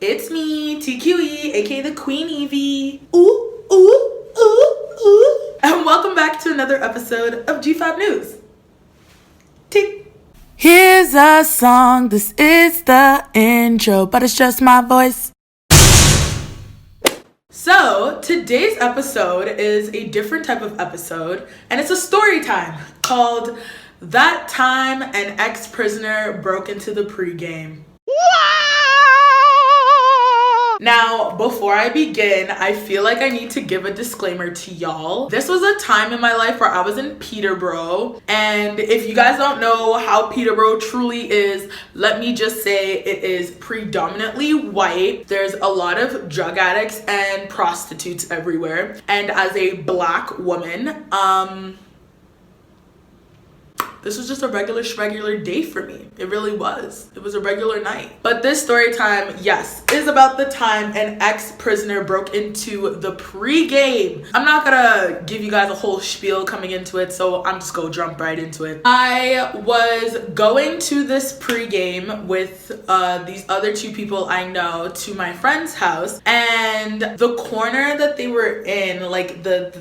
it's me, TQE, aka the Queen Evie. Ooh, ooh, ooh, ooh. And welcome back to another episode of GFab News. Tick. Here's a song, this is the intro, but it's just my voice. So, today's episode is a different type of episode, and it's a story time called That Time an Ex-Prisoner Broke into the Pregame. Now, before I begin, I feel like I need to give a disclaimer to y'all. This was a time in my life where I was in Peterborough, and if you guys don't know how Peterborough truly is, let me just say it is predominantly white. There's a lot of drug addicts and prostitutes everywhere, and as a black woman, this was just a regular day for me. It really was. It was a regular night. But this story time, yes, is about the time an ex-prisoner broke into the pregame. I'm not gonna give you guys a whole spiel coming into it, so I'm just gonna jump right into it. I was going to this pregame with these other two people I know to my friend's house, and the corner that they were in, like the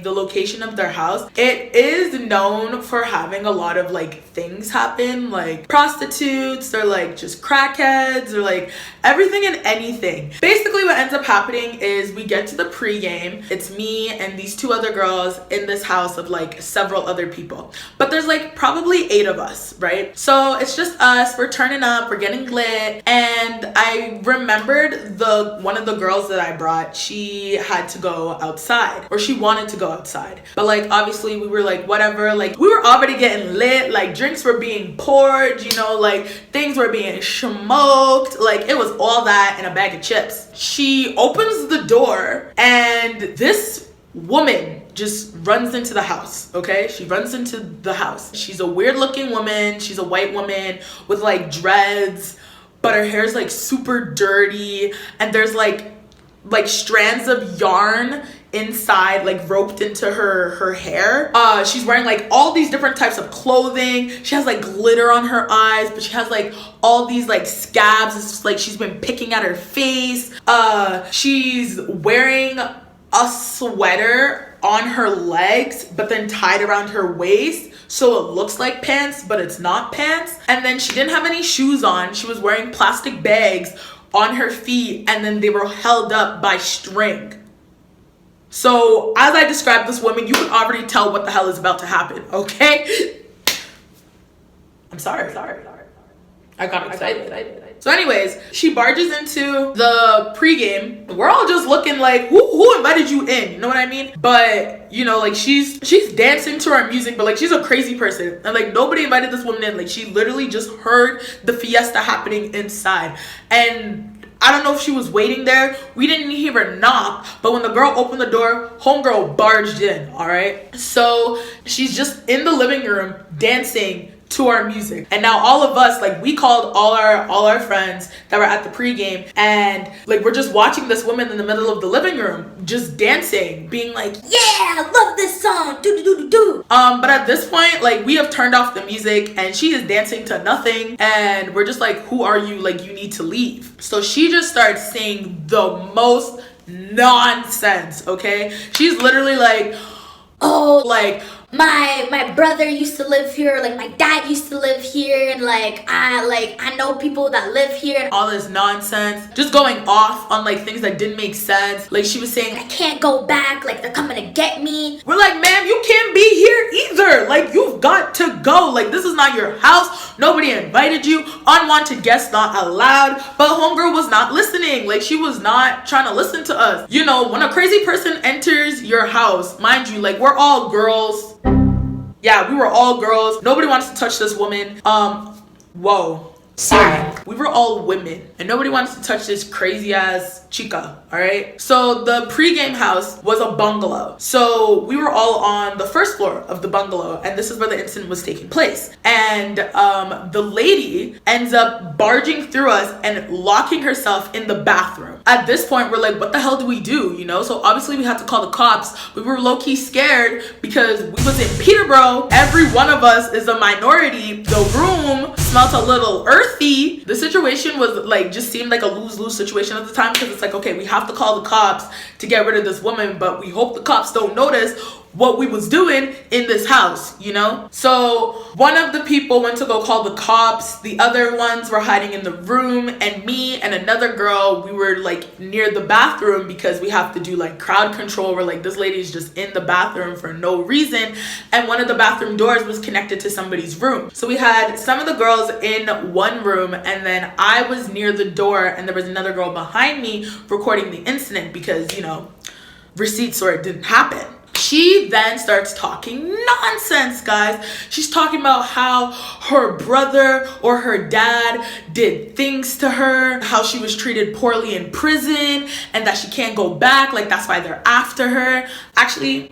location of their house, it is known for having a lot of like things happen, like prostitutes or like just crackheads or like everything and anything. Basically what ends up happening is we get to the pregame. It's me and these two other girls in this house of like several other people, but there's like probably 8 of us, right? So it's just us, we're turning up, we're getting lit. And I remembered one of the girls that I brought, she had to go outside, or she wanted to go outside, but like obviously we were like whatever, like we were already getting lit, like drinks were being poured, you know, like things were being smoked, like it was all that and a bag of chips. She opens the door and this woman just runs into the house, okay? She runs into the house. She's a weird looking woman. She's a white woman with like dreads, but her hair's like super dirty, and there's like strands of yarn inside, like roped into her hair. She's wearing like all these different types of clothing. She has like glitter on her eyes, but she has like all these like scabs. It's just like she's been picking at her face. She's wearing a sweater on her legs, but then tied around her waist, so it looks like pants, but it's not pants. And then she didn't have any shoes on. She was wearing plastic bags on her feet, and then they were held up by string. So as I described this woman, you can already tell what the hell is about to happen, okay? I'm sorry. I got excited. So anyways, she barges into the pregame. We're all just looking like, who invited you in? You know what I mean? But, you know, like she's dancing to our music, but like she's a crazy person. And like nobody invited this woman in. Like she literally just heard the fiesta happening inside. And I don't know if she was waiting there. We didn't hear her knock, but when the girl opened the door, homegirl barged in, all right? So she's just in the living room dancing to our music. And now all of us, like we called all our friends that were at the pregame, and like we're just watching this woman in the middle of the living room just dancing, being like, yeah, I love this song, do. But at this point, like we have turned off the music and she is dancing to nothing, and we're just like, who are you? Like you need to leave. So she just starts saying the most nonsense, okay? She's literally like, oh, like my brother used to live here, like my dad used to live here, and I know people that live here, and all this nonsense, just going off on like things that didn't make sense. Like she was saying, I can't go back, like they're coming to get me. We're like, ma'am, you can't be here either, like you've got to go, like this is not your house, nobody invited you, unwanted guests not allowed. But homegirl was not listening, like she was not trying to listen to us. You know, when a crazy person enters your house, mind you, like we're all girls. Yeah, we were all girls. Nobody wants to touch this woman. Whoa. Sorry. We were all women, and nobody wants to touch this crazy ass chica, all right? So the pregame house was a bungalow. So we were all on the first floor of the bungalow, and this is where the incident was taking place. And the lady ends up barging through us and locking herself in the bathroom. at this point, we're like, what the hell do we do, you know? So obviously we had to call the cops. We were low-key scared because we was in Peterborough. Every one of us is a minority. The room smelled a little earthy. The situation was like, just seemed like a lose-lose situation at the time, because it's like, okay, we have to call the cops to get rid of this woman, but we hope the cops don't notice what we was doing in this house, you know? So one of the people went to go call the cops. The other ones were hiding in the room, and me and another girl, we were like near the bathroom because we have to do like crowd control. We're like, this lady's just in the bathroom for no reason. And one of the bathroom doors was connected to somebody's room. So we had some of the girls in one room, and then I was near the door, and there was another girl behind me recording the incident because, you know, receipts or it didn't happen. She then starts talking nonsense, guys. She's talking about how her brother or her dad did things to her, how she was treated poorly in prison, and that she can't go back, like that's why they're after her. Actually,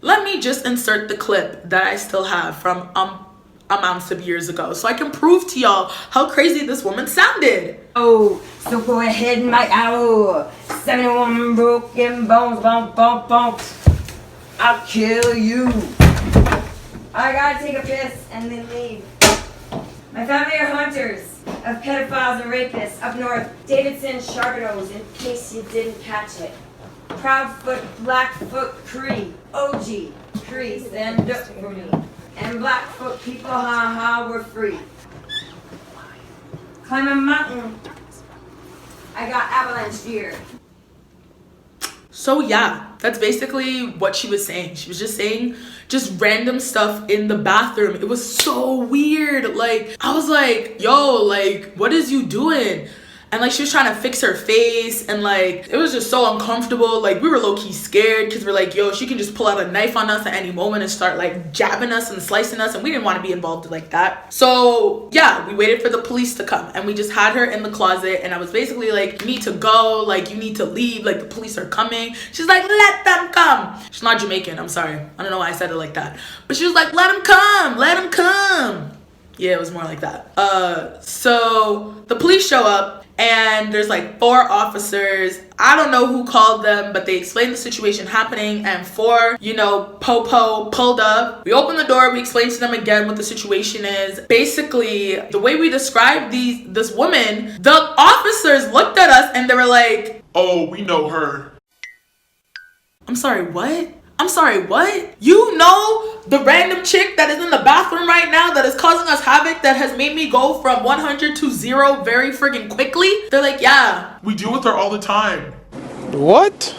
let me just insert the clip that I still have from amounts of years ago so I can prove to y'all how crazy this woman sounded. Oh, so go ahead and bite out 71 broken bones, bump, bump, bump. I'll kill you. I gotta take a piss and then leave. My family are hunters of pedophiles and rapists up north. Davidson Charbonneaus, in case you didn't catch it. Proudfoot, Blackfoot, Cree, OG, Cree, stand up for me. And Blackfoot people, ha, we're free. Climb a mountain. I got avalanche gear. So yeah, that's basically what she was saying. She was just saying just random stuff in the bathroom. It was so weird. Like, I was like, yo, like, what is you doing? And like, she was trying to fix her face, and like, it was just so uncomfortable. Like, we were low-key scared because we're like, yo, she can just pull out a knife on us at any moment and start like jabbing us and slicing us, and we didn't want to be involved like that. So yeah, we waited for the police to come, and we just had her in the closet, and I was basically like, you need to go, like, you need to leave, like, the police are coming. She's like, let them come. She's not Jamaican, I'm sorry, I don't know why I said it like that, but she was like, let them come, let them come. Yeah, it was more like that. So the police show up, and there's like 4 officers. I don't know who called them, but they explained the situation happening, and 4, you know, po pulled up. We opened the door, we explained to them again what the situation is. Basically, the way we described this woman, the officers looked at us and they were like, oh, we know her. I'm sorry, what? I'm sorry, what? You know the random chick that is in the bathroom right now that is causing us havoc, that has made me go from 100 to 0 very friggin' quickly? They're like, yeah. We deal with her all the time. What?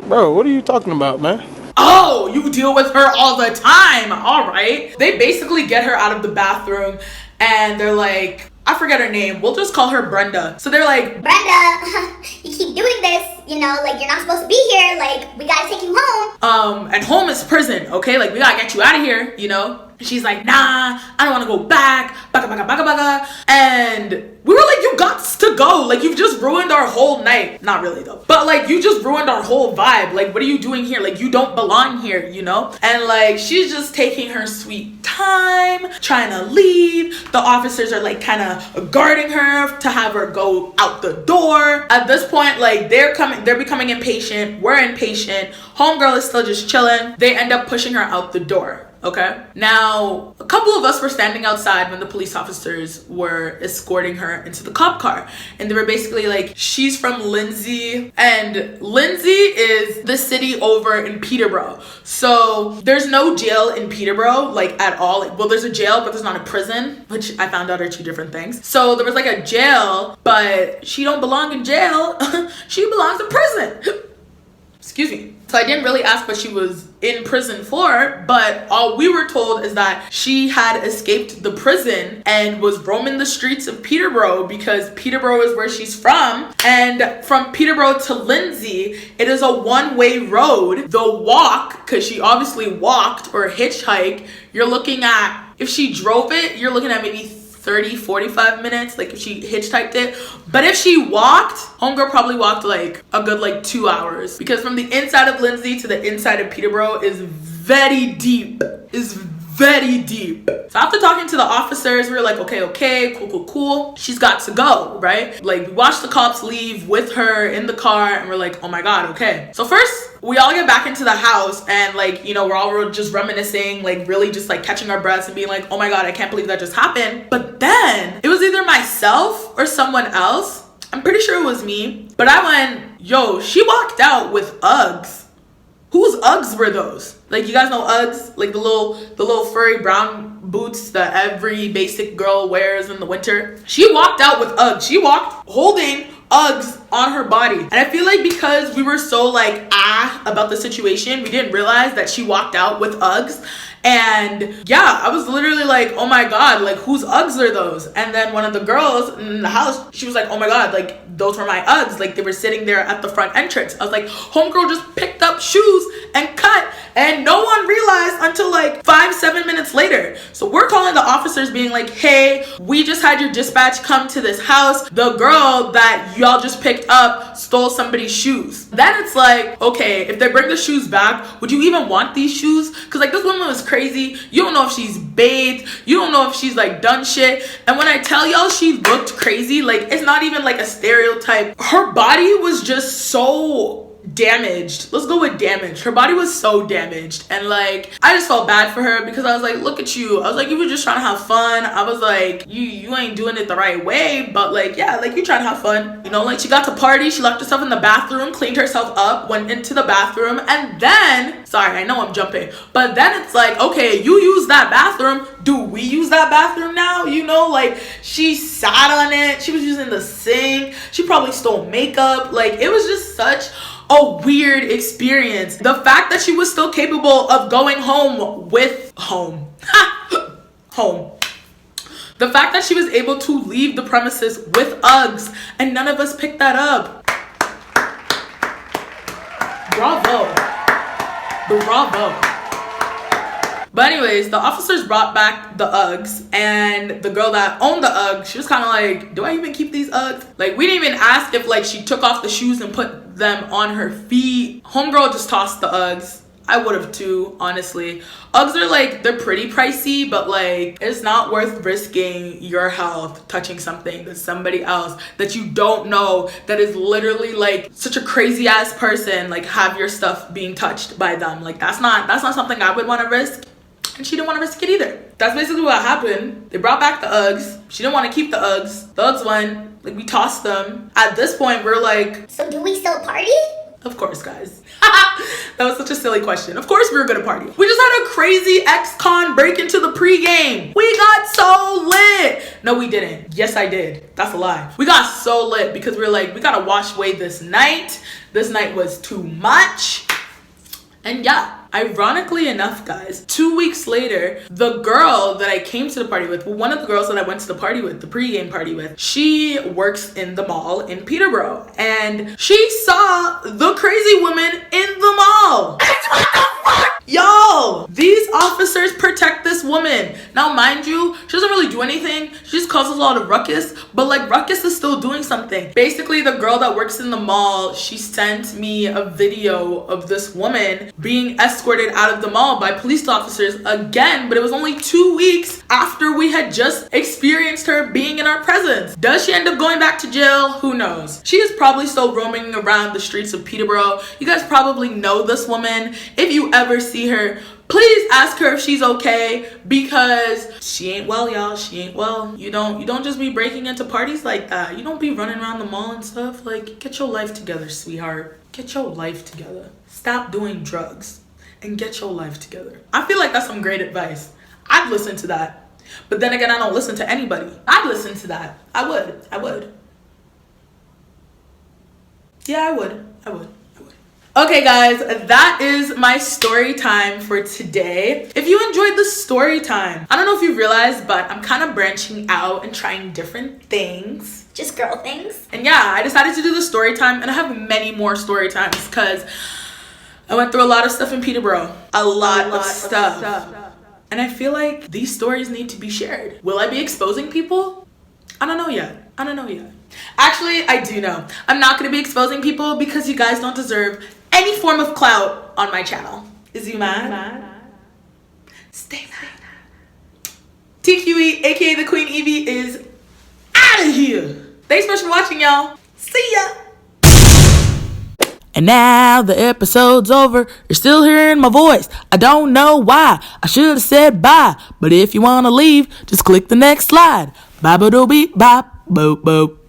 Bro, what are you talking about, man? Oh, you deal with her all the time. All right. They basically get her out of the bathroom, and they're like, I forget her name. We'll just call her Brenda. So they're like, Brenda, you keep doing this, you know, like, you're not supposed to be here, like, we gotta take you home. And home is prison, okay? Like, we gotta get you out of here, you know? And she's like, nah, I don't wanna go back, baka. And we were like, you got to go. Like, you've just ruined our whole night. Not really though, but like, you just ruined our whole vibe. Like, what are you doing here? Like, you don't belong here, you know? And like, she's just taking her sweet time, trying to leave. The officers are like kind of guarding her to have her go out the door. At this point, like, they're becoming impatient. We're impatient. Homegirl is still just chilling. They end up pushing her out the door. Okay. Now, a couple of us were standing outside when the police officers were escorting her into the cop car. And they were basically like, she's from Lindsay. And Lindsay is the city over in Peterborough. So there's no jail in Peterborough, like, at all. Like, well, there's a jail, but there's not a prison, which I found out are 2 different things. So there was like a jail, but she don't belong in jail. She belongs in prison. Excuse me. So I didn't really ask what she was in prison for, but all we were told is that she had escaped the prison and was roaming the streets of Peterborough because Peterborough is where she's from. And from Peterborough to Lindsay, it is a one-way road. The walk, because she obviously walked or hitchhiked, you're looking at, if she drove it, you're looking at maybe 30-45 minutes, like if she hitchhiked it. But if she walked, homegirl probably walked like a good like 2 hours, because from the inside of Lindsay to the inside of Peterborough is very deep. Is very deep. So after talking to the officers, we were like, okay, cool. She's got to go, right? Like, we watched the cops leave with her in the car, and we're like, oh my God, okay. So first, we all get back into the house, and like, you know, we're all just reminiscing, like really just like catching our breaths and being like, oh my God, I can't believe that just happened. But then it was either myself or someone else. I'm pretty sure it was me, but I went, yo, she walked out with Uggs. Whose Uggs were those? Like, you guys know Uggs? Like the little furry brown boots that every basic girl wears in the winter. She walked out with Uggs. She walked holding Uggs on her body. And I feel like because we were so like about the situation, we didn't realize that she walked out with Uggs. And yeah, I was literally like, oh my God, like whose Uggs are those? And then one of the girls in the house, she was like, oh my God, like those were my Uggs. Like they were sitting there at the front entrance. I was like, homegirl just picked up shoes and cut, and no one realized until like 5-7 minutes later. So we're calling the officers being like, hey, we just had your dispatch come to this house. The girl that y'all just picked up stole somebody's shoes. Then it's like, okay, if they bring the shoes back, would you even want these shoes? Because like this woman was crazy. You don't know if she's bathed. You don't know if she's like done shit. And when I tell y'all she looked crazy, like it's not even like a stereotype. Her body was just so damaged. Let's go with damaged. Her body was so damaged, and like I just felt bad for her because I was like, look at you. I was like, you were just trying to have fun. I was like, you ain't doing it the right way, but like yeah, like you trying to have fun, you know. Like she got to party, she locked herself in the bathroom, cleaned herself up, went into the bathroom, and then sorry, I know I'm jumping, but then it's like, okay, you use that bathroom, do we use that bathroom now? You know, like she sat on it, she was using the sink, she probably stole makeup. Like it was just such a weird experience. The fact that she was still capable of going home with home. The fact that she was able to leave the premises with Uggs and none of us picked that up. Bravo. But anyways, the officers brought back the Uggs, and the girl that owned the Uggs, she was kind of like, do I even keep these Uggs? Like, we didn't even ask if like she took off the shoes and put them on her feet. Homegirl just tossed the Uggs. I would have too, honestly. Uggs are like, they're pretty pricey, but like it's not worth risking your health touching something that somebody else that you don't know, that is literally like such a crazy ass person, like have your stuff being touched by them. Like that's not something I would want to risk. And she didn't want to risk it either. That's basically what happened. They brought back the Uggs. She didn't want to keep the Uggs. The Uggs went. Like we tossed them. At this point, we're like, so do we still party? Of course, guys. That was such a silly question. Of course we were gonna party. We just had a crazy ex-con break into the pregame. We got so lit. No, we didn't. Yes, I did. That's a lie. We got so lit because we were like, we gotta wash away this night. This night was too much. And yeah, ironically enough, guys, 2 weeks later, the girl that I came to the party with, one of the girls that I went to the party with, the pregame party with, she works in the mall in Peterborough, and she saw the crazy woman in the mall. Y'all, these officers protect this woman. Now, mind you, she doesn't really do anything. She just causes a lot of ruckus, but like ruckus is still doing something. Basically, the girl that works in the mall, she sent me a video of this woman being escorted out of the mall by police officers again, but it was only 2 weeks after we had just experienced her being in our presence. Does she end up going back to jail? Who knows? She is probably still roaming around the streets of Peterborough. You guys probably know this woman. If you ever see her, please ask her if she's okay, because she ain't well, y'all. She ain't well. You don't just be breaking into parties like that. You don't be running around the mall and stuff. Like, get your life together, sweetheart. Get your life together. Stop doing drugs and get your life together. I feel like that's some great advice. I'd listen to that. But then again, I don't listen to anybody. I'd listen to that. I would. Yeah, I would. Okay guys, that is my story time for today. If you enjoyed the story time, I don't know if you realized, but I'm kind of branching out and trying different things. Just girl things. And yeah, I decided to do the story time, and I have many more story times because I went through a lot of stuff in Peterborough. A lot of stuff. And I feel like these stories need to be shared. Will I be exposing people? I don't know yet. Actually, I do know. I'm not going to be exposing people because you guys don't deserve any form of clout on my channel. Is you mad? Stay mad. TQE, aka the Queen Evie, is out of here. Thanks so much for watching, y'all. See ya. And now the episode's over. You're still hearing my voice. I don't know why. I should have said bye. But if you want to leave, just click the next slide. Bye-ba-do-beep-bop. Boop, boop.